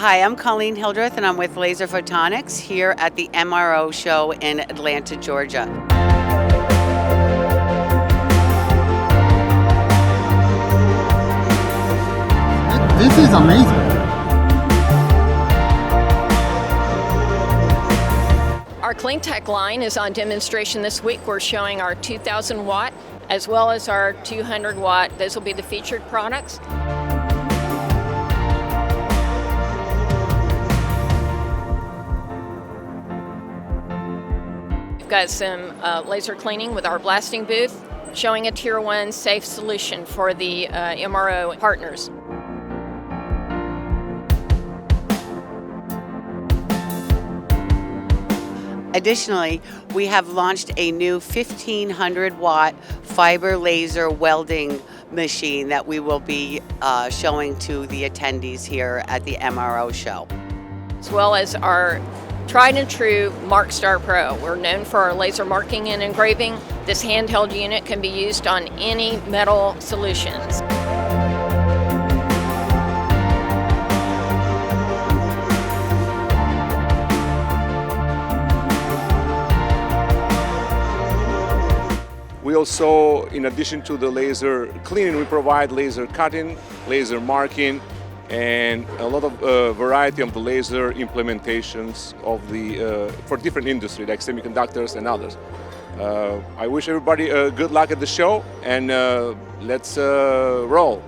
Hi, I'm Colleen Hildreth, and I'm with Laser Photonics here at the MRO show in Atlanta, Georgia. This is amazing. Our CleanTech line is on demonstration this week. We're showing our 2,000 watt as well as our 200 watt. Those will be the featured products. We've got some laser cleaning with our blasting booth, showing a Tier 1 safe solution for the MRO partners. Additionally, we have launched a new 1,500 watt fiber laser welding machine that we will be showing to the attendees here at the MRO show. As well as our tried and true MarkStar Pro. We're known for our laser marking and engraving. This handheld unit can be used on any metal solutions. We also, in addition to the laser cleaning, we provide laser cutting, laser marking, and a lot of variety of the laser implementations of for different industries like semiconductors and others. I wish everybody good luck at the show, and let's roll.